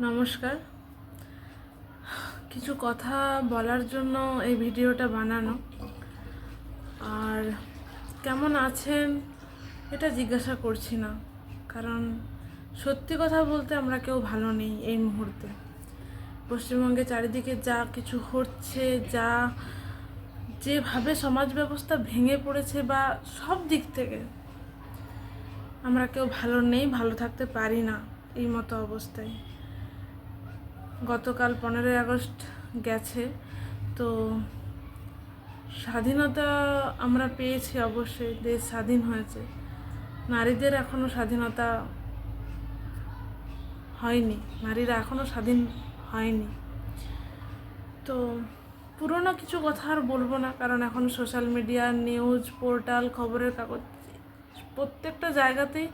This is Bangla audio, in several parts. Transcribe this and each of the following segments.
নমস্কার। কিছু কথা বলার জন্য এই ভিডিওটা বানানো। আর কেমন আছেন এটা জিজ্ঞাসা করছি না, কারণ সত্যি কথা বলতে আমরা কেউ ভালো নেই এই মুহূর্তে। পশ্চিমবঙ্গে চারিদিকে যা কিছু হচ্ছে, যেভাবে সমাজ ব্যবস্থা ভেঙে পড়েছে বা সব দিক থেকে আমরা কেউ ভালো নেই, ভালো থাকতে পারি না এই মতো অবস্থায়। গতকাল 15ই আগস্ট গেছে, তো স্বাধীনতা আমরা পেয়েছি, অবশ্যই দেশ স্বাধীন হয়েছে। নারীদের এখনও স্বাধীনতা হয়নি, নারীরা এখনও স্বাধীন হয়নি। তো পুরনো কিছু কথা আর বলবো না, কারণ এখন সোশ্যাল মিডিয়া, নিউজ পোর্টাল, খবরের কাগজ, প্রত্যেকটা জায়গাতেই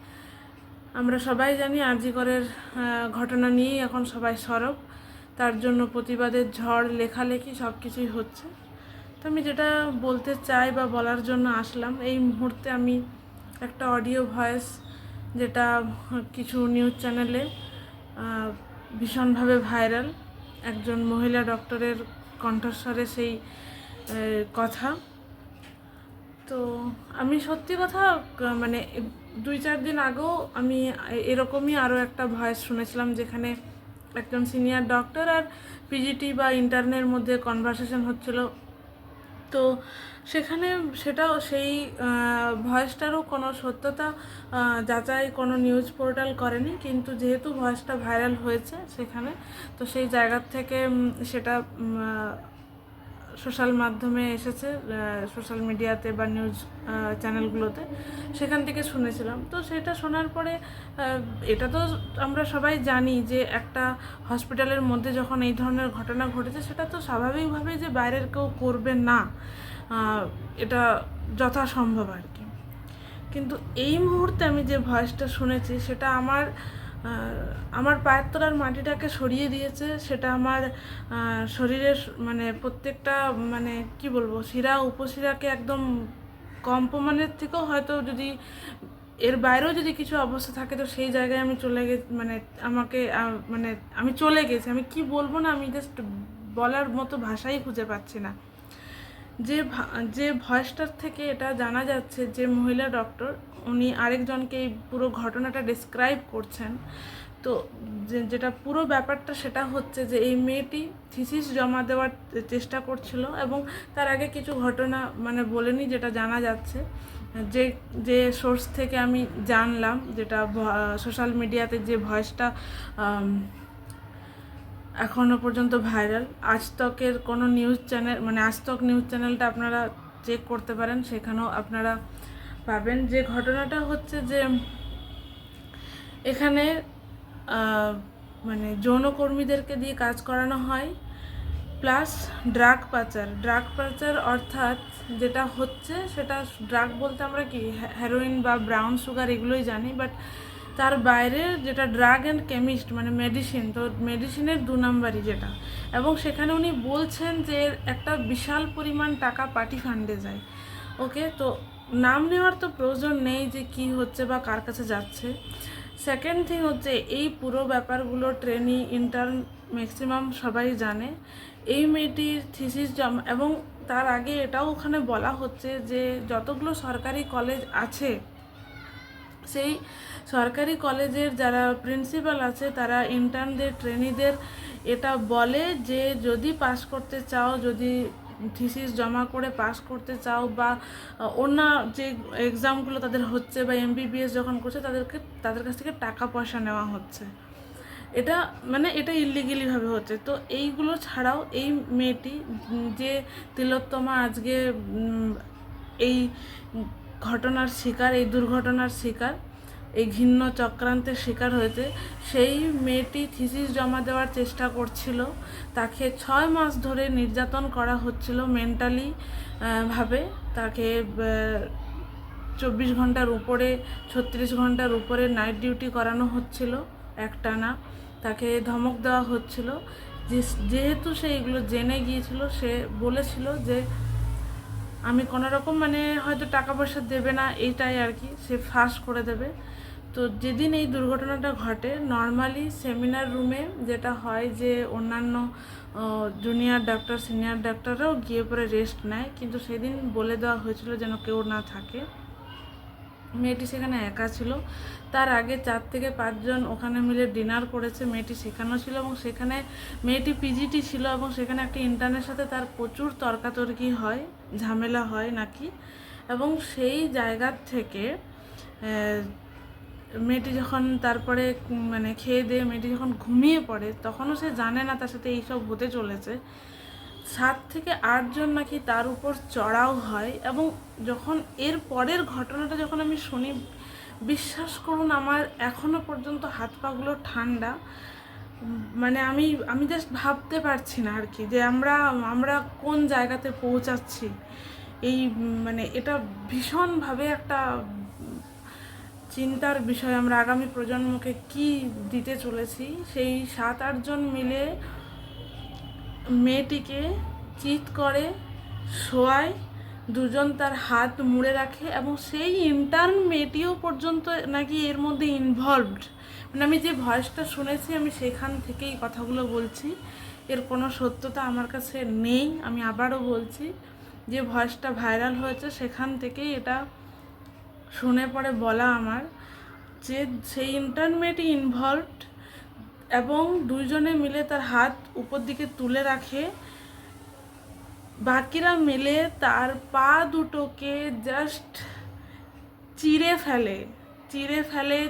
আমরা সবাই জানি আরজি করের ঘটনা নিয়েই এখন সবাই সরব। তার জন্য প্রতিবাদের ঝড়, লেখালেখি সব কিছুই হচ্ছে। তো আমি যেটা বলতে চাই বা বলার জন্য আসলাম, এই মুহূর্তে আমি একটা অডিও ভয়েস, যেটা কিছু নিউজ চ্যানেলে ভীষণভাবে ভাইরাল, একজন মহিলা ডক্টরের কণ্ঠস্বরে সেই কথা। তো আমি সত্যি কথা মানে 2-4 দিন আগেও আমি এরকমই আরও একটা ভয়েস শুনেছিলাম, যেখানে একজন সিনিয়র ডক্টর আর পিজিটি বা ইন্টার্নের মধ্যে কনভারসেশন হচ্ছিল। তো সেখানে সেই ভয়েসটারও কোনো সত্যতা যাচাই কোনো নিউজ পোর্টাল করেনি, কিন্তু যেহেতু ভয়েসটা ভাইরাল হয়েছে সেখানে, তো সেই জায়গার থেকে সেটা সোশ্যাল মাধ্যমে এসেছে, সোশ্যাল মিডিয়াতে বা নিউজ চ্যানেলগুলোতে, সেখান থেকে শুনেছিলাম। তো সেটা শোনার পরে এটা তো আমরা সবাই জানি যে একটা হসপিটালের মধ্যে যখন এই ধরনের ঘটনা ঘটেছে, সেটা তো স্বাভাবিকভাবেই যে বাইরের কেউ করবে না, এটা যথাসম্ভব আর কি। কিন্তু এই মুহূর্তে আমি যে ভয়েসটা শুনেছি, সেটা আমার পায়ের তলার মাটিটাকে সরিয়ে দিয়েছে। সেটা আমার শরীরের মানে প্রত্যেকটা মানে কি বলবো, শিরা উপশিরাকে একদম কম্পমানের থেকেও হয়তো যদি এর বাইরেও যদি কিছু অবস্থা থাকে, তো সেই জায়গায় আমি চলে গেছি, মানে আমাকে মানে আমি চলে গেছি। আমি কি বলবো না, আমি জাস্ট বলার মতো ভাষাই খুঁজে পাচ্ছি না। যে ভয়েসটার থেকে এটা জানা যাচ্ছে যে মহিলা ডক্টর, উনি আরেকজনকে এই পুরো ঘটনাটা ডেসক্রাইব করছেন। তো যেটা পুরো ব্যাপারটা সেটা হচ্ছে যে এই মেয়েটি থিসিস জমা দেওয়ার চেষ্টা করছিল, এবং তার আগে কিছু ঘটনা মানে বলেনি, যেটা জানা যাচ্ছে, যে যে সোর্স থেকে আমি জানলাম, যেটা সোশ্যাল মিডিয়াতে যে ভয়েসটা এখনও পর্যন্ত ভাইরাল। আজতকের কোনো নিউজ চ্যানেল, মানে আজতক নিউজ চ্যানেলটা আপনারা চেক করতে পারেন, সেখানেও আপনারা পাবেন। যে ঘটনাটা হচ্ছে যে এখানে মানে যৌনকর্মীদেরকে দিয়ে কাজ করানো হয়, প্লাস ড্রাগ পাচার অর্থাৎ যেটা হচ্ছে, সেটা ড্রাগ বলতে আমরা কি হেরোইন বা ব্রাউন সুগার এগুলোই জানি, বাট তার বাইরে যেটা ড্রাগ অ্যান্ড কেমিস্ট মানে মেডিসিন, তো মেডিসিনের 2 নাম্বারই যেটা, এবং সেখানে উনি বলছেন যে একটা বিশাল পরিমাণ টাকা পার্টি ফান্ডে যায়। ওকে, তো নাম নেওয়ার তো প্রয়োজন নেই যে কি হচ্ছে বা কার কাছে যাচ্ছে। সেকেন্ড থিং হচ্ছে, এই পুরো ব্যাপারগুলো ট্রেনি, ইন্টার্ন ম্যাক্সিমাম সবাই জানে। এই মেয়েটির থিসিস জমা, এবং তার আগে এটাও ওখানে বলা হচ্ছে যে যতগুলো সরকারি কলেজ আছে, সেই সরকারি কলেজের যারা প্রিন্সিপাল আছে, তারা ইন্টার্নদের, ট্রেনিদের এটা বলে যে যদি পাস করতে চাও, যদি থিসিস জমা করে পাস করতে চাও, বা অন্য যে এক্সামগুলো তাদের হচ্ছে বা এমবিবিএস যখন করছে, তাদের কাছ থেকে টাকা পয়সা নেওয়া হচ্ছে। এটা মানে এটা ইলিগেলিভাবে হচ্ছে। তো এইগুলো ছাড়াও এই মেয়েটি, যে তিলোত্তমা আজকে এই ঘটনার শিকার, এই দুর্ঘটনার শিকার, এই ঘৃণ্য চক্রান্তের শিকার হয়েছে, সেই মেয়েটি থিসিস জমা দেওয়ার চেষ্টা করছিল। তাকে 6 মাস ধরে নির্যাতন করা হচ্ছিল মেন্টালি ভাবে। তাকে 24 ঘন্টার উপরে, 36 ঘন্টার উপরে নাইট ডিউটি করানো হচ্ছিল একটানা। তাকে ধমক দেওয়া হচ্ছিল। যেহেতু সে এগুলো জেনে গিয়েছিল, সে বলেছিল যে আমি কোনো রকম মানে হয়তো টাকা পয়সা দেবে না, এইটাই আর কি, সে ফাঁস করে দেবে। তো তো যেদিন এই দুর্ঘটনাটা ঘটে, নর্মালি সেমিনার রুমে যেটা হয় যে অন্যান্য জুনিয়র ডাক্তার সিনিয়র ডাক্তাররাও গিয়ে পরে রেস্ট নেয়, কিন্তু সেদিন বলে দেওয়া হয়েছিল যেন কেউ না থাকে। মেয়েটি সেখানে একা ছিল। তার আগে 4 থেকে 5 জন ওখানে মিলে ডিনার করেছে, মেয়েটি সেখানেও ছিল এবং সেখানে মেয়েটি পিজিটি ছিল এবং সেখানে একটা ইন্টার্নের সাথে তার প্রচুর তর্কাতর্কি হয়, ঝামেলা হয় নাকি। এবং সেই জায়গার থেকে মেয়েটি যখন তারপরে মানে খেয়ে দিয়ে মেয়েটি যখন ঘুমিয়ে পড়ে, তখনও সে জানে না তার সাথে এইসব হতে চলেছে। 7 থেকে 8 জন নাকি তার উপর চড়াও হয়। এবং যখন এর পরের ঘটনাটা যখন আমি শুনি, বিশ্বাস করুন আমার এখনো পর্যন্ত হাত পাগুলো ঠান্ডা। মানে আমি জাস্ট ভাবতে পারছি না আর কি, যে আমরা কোন জায়গাতে পৌঁছাচ্ছি। এই মানে এটা ভীষণভাবে একটা চিন্তার বিষয়। আমরা আগামী প্রজন্মকে কি দিতে চলেছি। সেই 7-8 জন মিলে মেয়েটিকে চিৎ করে শোয়ায়, দুজন তার হাত মুড়ে রাখে এবং সেই ইন্টার্ন মেয়েটিও পর্যন্ত নাকি এর মধ্যে ইনভলভড। মানে আমি যে ভয়েসটা শুনেছি আমি সেখান থেকেই কথাগুলো বলছি, এর কোনো সত্যতা আমার কাছে নেই। আমি আবারও বলছি, যে ভয়েসটা ভাইরাল হয়েছে সেখান থেকেই এটা শুনে পরে বলা আমার, যে সেই ইন্টার্ন মেয়েটি ইনভলভড এবং দুইজনে মিলে তার হাত উপর দিকে তুলে রাখে। বাকিরা মিলে তার পা দুটোকে জাস্ট চিড়ে ফেলে।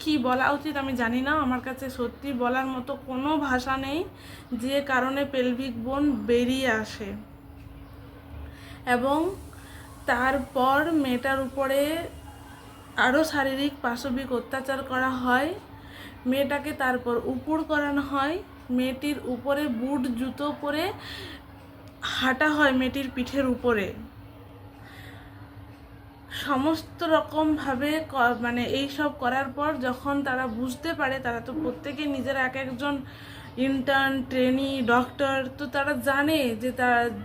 কি বলা উচিত আমি জানি না, আমার কাছে সত্যি বলার মতো কোনো ভাষা নেই, যে কারণে পেলভিক বোন বেরিয়ে আসে। এবং তারপর মেয়েটার উপরে আরও শারীরিক পাশবিক অত্যাচার করা হয়। মেয়েটাকে তারপর উপর করানো হয়, মেয়েটির উপরে বুট জুতো পরে হাঁটা হয় মেয়েটির পিঠের উপরে। সমস্ত রকমভাবে মানে এই সব করার পর যখন তারা বুঝতে পারে, তারা তো প্রত্যেকে নিজেরা এক একজন ইন্টার্ন, ট্রেনি, ডক্টর, তো তারা জানে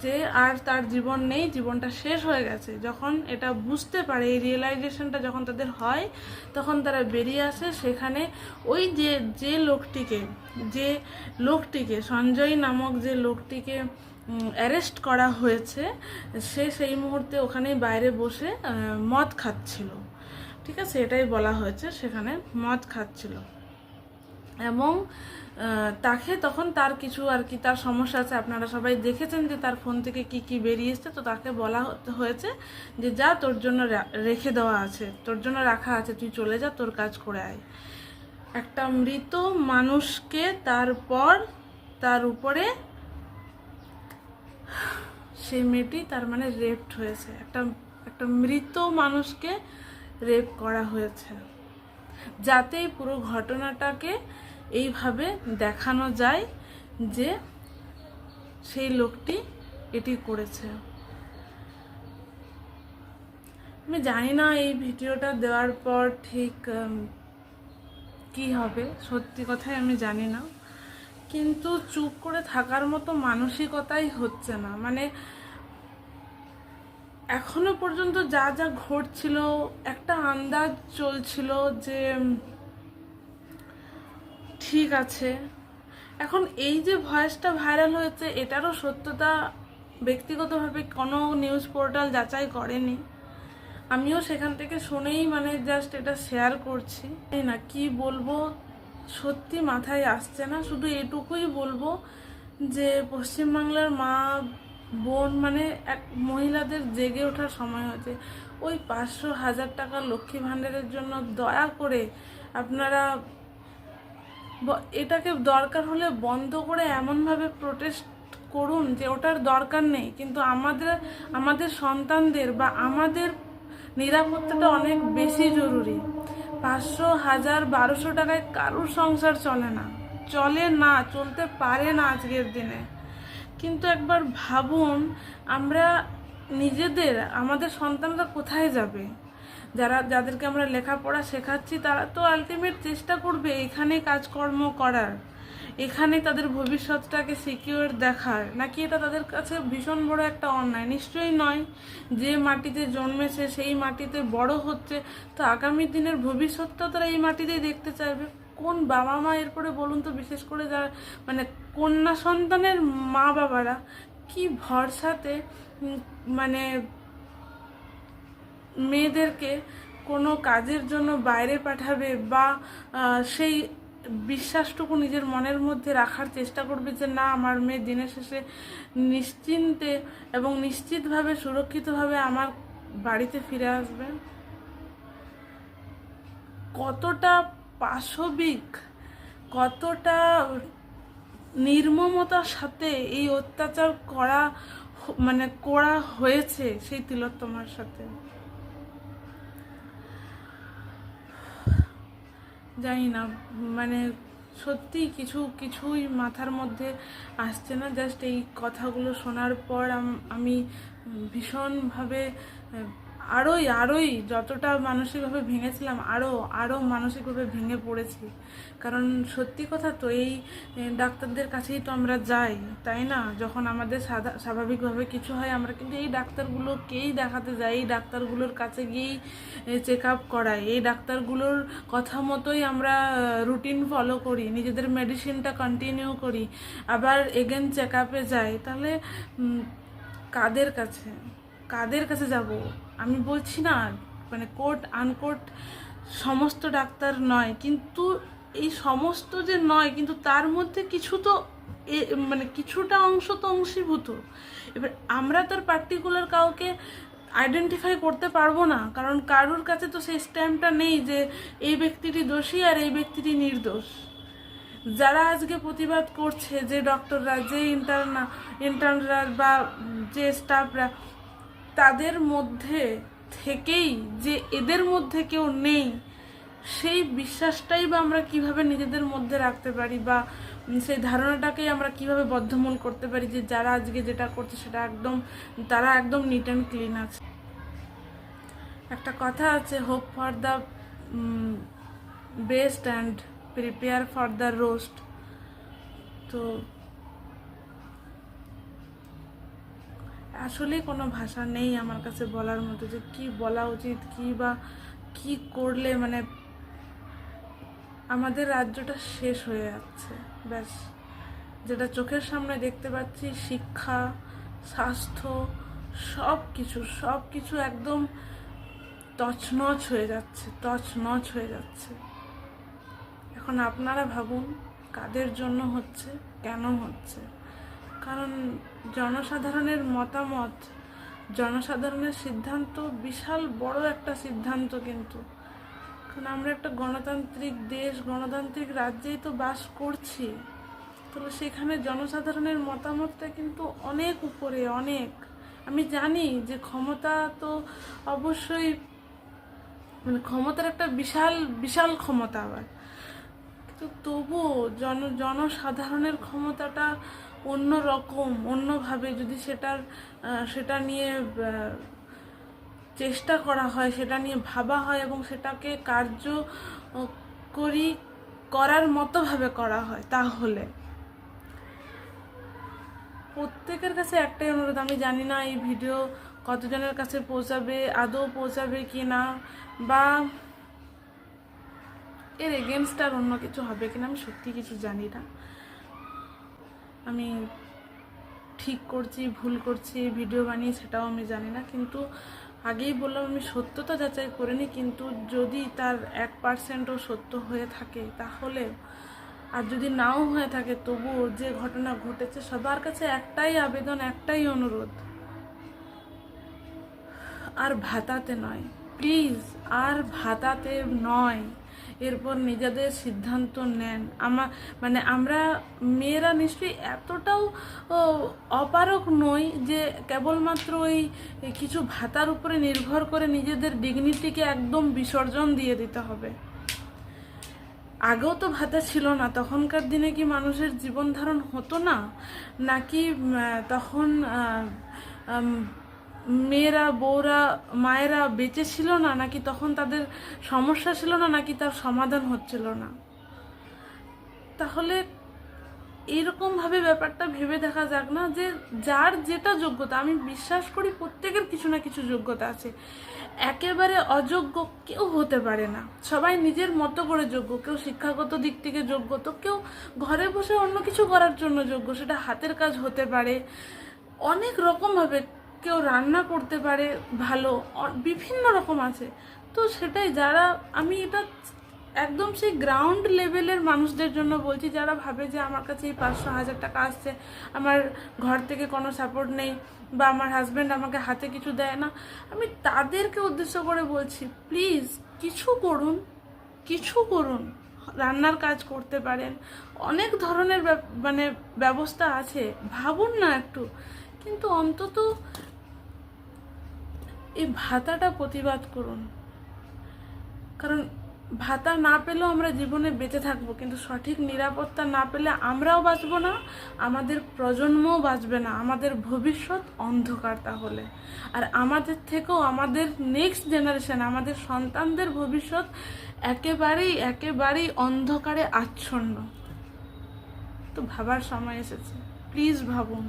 যে আর তার জীবন নেই, জীবনটা শেষ হয়ে গেছে। যখন এটা বুঝতে পারে, এই রিয়েলাইজেশনটা যখন তাদের হয়, তখন তারা বেরিয়ে আসে। সেখানে ওই যে লোকটিকে সঞ্জয় নামক যে লোকটিকে অ্যারেস্ট করা হয়েছে, সেই মুহূর্তে ওখানেই বাইরে বসে মদ খাচ্ছিল। ঠিক আছে, এটাই বলা হয়েছে, সেখানে মদ খাচ্ছিল। এবং তাকে তখন তার কিছু আর কি তার সমস্যা আছে, আপনারা সবাই দেখেছেন যে তার ফোন থেকে কি বেরিয়ে এসছে। তো তাকে বলা হয়েছে যে যা, তোর জন্য রেখে দেওয়া আছে, তোর জন্য রাখা আছে, তুই চলে যা, তোর কাজ করে আয়। একটা মৃত মানুষকে তারপর তার উপরে সেই মেয়েটি তার মানে রেপড হয়েছে। একটা মৃত মানুষকে রেপ করা হয়েছে, যাতে পুরো ঘটনাটাকে এইভাবে দেখানো যায় যে সেই লোকটি এটি করেছে। আমি জানি না এই ভিডিওটা দেওয়ার পর ঠিক কি হবে, সত্যি কথাই আমি জানি না। কিন্তু চুপ করে থাকার মতো মানসিকতাই হচ্ছে না। মানে এখনো পর্যন্ত যা ঘটছিল, একটা আন্দাজ চলছিল যে ঠিক আছে। এখন এই যে ভয়েসটা ভাইরাল হয়েছে, এটারও সত্যতা ব্যক্তিগতভাবে কোনো নিউজ পোর্টাল যাচাই করেনি। আমিও সেখান থেকে শুনেই মানে জাস্ট এটা শেয়ার করছি। না কি বলবো, সত্যি মাথায় আসছে না। শুধু এটুকুই বলবো যে পশ্চিমবাংলার মা বোন মানে এক মহিলাদের জেগে ওঠার সময় হয়েছে। ওই 500,000 টাকা লক্ষ্মী ভাণ্ডারের জন্য দয়া করে আপনারা এটাকে দরকার হলে বন্ধ করে এমনভাবে প্রোটেস্ট করুন যে ওটার দরকার নেই, কিন্তু আমাদের সন্তানদের বা আমাদের নিরাপত্তাটা অনেক বেশি জরুরি। 500, 1000, 1200 টাকায় কারোর সংসার চলতে পারে না আজকের দিনে। কিন্তু একবার ভাবুন, আমরা আমাদের সন্তানরা কোথায় যাবে? যাদেরকে আমরা লেখাপড়া শেখাচ্ছি, তারা তো আলটিমেট চেষ্টা করবে এখানে কাজকর্ম করার। এখানে তাদের ভবিষ্যৎটাকে সিকিউর দেখার, নাকি এটা তাদের কাছে ভীষণ বড় একটা অন্যায়? নিশ্চয়ই নয়। যে মাটিতে জন্মেছে, সেই মাটিতে বড় হচ্ছে, তো আগামী দিনের ভবিষ্যৎটা তারা এই মাটিতেই দেখতে চাইবে। কোন বাবা মা এরপরে বলুন তো, বিশেষ করে যারা মানে কন্যা সন্তানের মা বাবারা কি ভরসাতে মানে মেয়েদেরকে কোনো কাজের জন্য বাইরে পাঠাবে, বা সেই বিশ্বাসটুকু নিজের মনের মধ্যে রাখার চেষ্টা করবে যে না, আমার মেয়ে দিনের শেষে নিশ্চিন্তে এবং নিশ্চিতভাবে সুরক্ষিতভাবে আমার বাড়িতে ফিরে আসবে। কতটা পাশবিক, কতটা নির্মমতার সাথে এই অত্যাচার করা হয়েছে সেই তিলোত্তমার সাথে। জানি না, মানে সত্যি কিছুই মাথার মধ্যে আসছে না। জাস্ট এই কথাগুলো শোনার পর আমি ভীষণভাবে আরোই যতটা মানসিকভাবে ভেঙেছিলাম আরও মানসিকভাবে ভেঙে পড়েছি। কারণ সত্যি কথা তো, এই ডাক্তারদের কাছেই তো আমরা যাই, তাই না? যখন আমাদের স্বাভাবিকভাবে কিছু হয়, আমরা কিন্তু এই ডাক্তারগুলোকেই দেখাতে যাই, এই ডাক্তারগুলোর কাছে গিয়েই চেক আপ করাই, এই ডাক্তারগুলোর কথা মতোই আমরা রুটিন ফলো করি, নিজেদের মেডিসিনটা কন্টিনিউ করি, আবার এগেন চেক আপে যাই। তাহলে কাদের কাছে যাব? আমি বলছি না মানে কোট আনকোট সমস্ত ডাক্তার নয়, কিন্তু এই সমস্ত যে নয়, কিন্তু তার মধ্যে কিছু তো মানে কিছুটা অংশ তো অংশীভূত। এবার আমরা তার পার্টিকুলার কাউকে আইডেন্টিফাই করতে পারবো না, কারণ কারোর কাছে তো সেই স্ট্যাম্পটা নেই যে এই ব্যক্তিটি দোষী আর এই ব্যক্তিটি নির্দোষ। যারা আজকে প্রতিবাদ করছে, যে ডক্টররা, যে ইন্টার্নরা বা যে স্টাফরা, তাদের মধ্যে থেকেই যে এদের মধ্যে কেউ নেই, সেই বিশ্বাসটাই বা আমরা কিভাবে নিজেদের মধ্যে রাখতে পারি, বা সেই ধারণাটাকেই আমরা কিভাবে বদ্ধমূল করতে পারি যে যারা আজকে যেটা করছে সেটা তারা একদম নিট অ্যান্ড ক্লিন আছে। একটা কথা আছে, hope for the best and prepare for the roast. তো আসলেই কোনো ভাষা নেই আমার কাছে বলার মতো যে কি বলা উচিত, কি করলে মানে আমাদের রাজ্যটা শেষ হয়ে যাচ্ছে। ব্যাস, যেটা চোখের সামনে দেখতে পাচ্ছি, শিক্ষা, স্বাস্থ্য, সব কিছু একদম তছনছ হয়ে যাচ্ছে। এখন আপনারা ভাবুন কাদের জন্য হচ্ছে, কেন হচ্ছে? কারণ জনসাধারণের মতামত, জনসাধারণের সিদ্ধান্ত বিশাল বড় একটা সিদ্ধান্ত, কিন্তু কারণ আমরা একটা গণতান্ত্রিক দেশ, গণতান্ত্রিক রাজ্যেই তো বাস করছি। তাহলে সেখানে জনসাধারণের মতামতটা কিন্তু অনেক উপরে, অনেক। আমি জানি যে ক্ষমতা তো অবশ্যই মানে ক্ষমতার একটা বিশাল ক্ষমতা, আবার কিন্তু তবুও জনসাধারণের ক্ষমতাটা অন্যভাবে যদি সেটা নিয়ে চেষ্টা করা হয়, সেটা নিয়ে ভাবা হয় এবং সেটাকে করার মতোভাবে করা হয়, তাহলে প্রত্যেকের কাছে একটাই অনুরোধ। আমি জানি না এই ভিডিও কতজনের কাছে পৌঁছাবে, আদৌ পৌঁছাবে কি না, বা এর এগেনস্ট আর অন্য কিছু হবে কিনা, আমি সত্যি কিছু জানি না। আমি ঠিক করছি, ভুল করছি, ভিডিও বানিয়ে সেটাও আমি জানি না। কিন্তু আগেই বললাম, আমি সত্যতা যাচাই করিনি, কিন্তু যদি তার 1%ও সত্য হয়ে থাকে তাহলে, আর যদি নাও হয়ে থাকে, তবুও যে ঘটনা ঘটেছে, সবার কাছে একটাই আবেদন, একটাই অনুরোধ, আর ভাতাতে নয়, প্লিজ, আর ভাতাতে নয়। এরপর নিজেদের সিদ্ধান্ত নেন। আমরা মেয়েরা নিশ্চয়ই এতটাও অপারক নই যে কেবলমাত্র ওই কিছু ভাতার উপরে নির্ভর করে নিজেদের ডিগনিটিকে একদম বিসর্জন দিয়ে দিতে হবে। আগেও তো ভাতা ছিল না, তখনকার দিনে কি মানুষের জীবন ধারণ হতো না? নাকি তখন মেয়েরা, বউরা, মায়েরা বেঁচে ছিল না? নাকি তখন তাদের সমস্যা ছিল না? নাকি তার সমাধান হচ্ছিল না? তাহলে এইরকমভাবে ব্যাপারটা ভেবে দেখা যাক না, যে যার যেটা যোগ্যতা, আমি বিশ্বাস করি প্রত্যেকের কিছু না কিছু যোগ্যতা আছে, একেবারে অযোগ্য কেউ হতে পারে না, সবাই নিজের মতো করে যোগ্য। কেউ শিক্ষাগত দিক থেকে যোগ্য, তো কেউ ঘরে বসে অন্য কিছু করার জন্য যোগ্য, সেটা হাতের কাজ হতে পারে অনেক রকমভাবে, কেউ রান্না করতে পারে ভালো, বিভিন্ন রকম আছে। তো সেটাই, যারা, আমি এটা একদম সেই গ্রাউন্ড লেভেলের মানুষদের জন্য বলছি, যারা ভাবে যে আমার কাছে এই 500-1000 টাকা আসছে, আমার ঘর থেকে কোনো সাপোর্ট নেই, বা আমার হাজব্যান্ড আমাকে হাতে কিছু দেয় না, আমি তাদেরকে উদ্দেশ্য করে বলছি, প্লিজ কিছু করুন, কিছু করুন। রান্নার কাজ করতে পারেন, অনেক ধরনের মানে ব্যবস্থা আছে, ভাবুন না একটু। কিন্তু অন্তত এই ভাতাটা প্রতিবাদ করুন, কারণ ভাতা না পেলেও আমরা জীবনে বেঁচে থাকবো, কিন্তু সঠিক নিরাপত্তা না পেলে আমরাও বাঁচবো না, আমাদের প্রজন্মও বাঁচবে না, আমাদের ভবিষ্যৎ অন্ধকার তাহলে। আর আমাদের থেকেও আমাদের নেক্সট জেনারেশন, আমাদের সন্তানদের ভবিষ্যৎ একেবারেই অন্ধকারে আচ্ছন্ন। তো ভাবার সময় এসেছে, প্লিজ ভাবুন।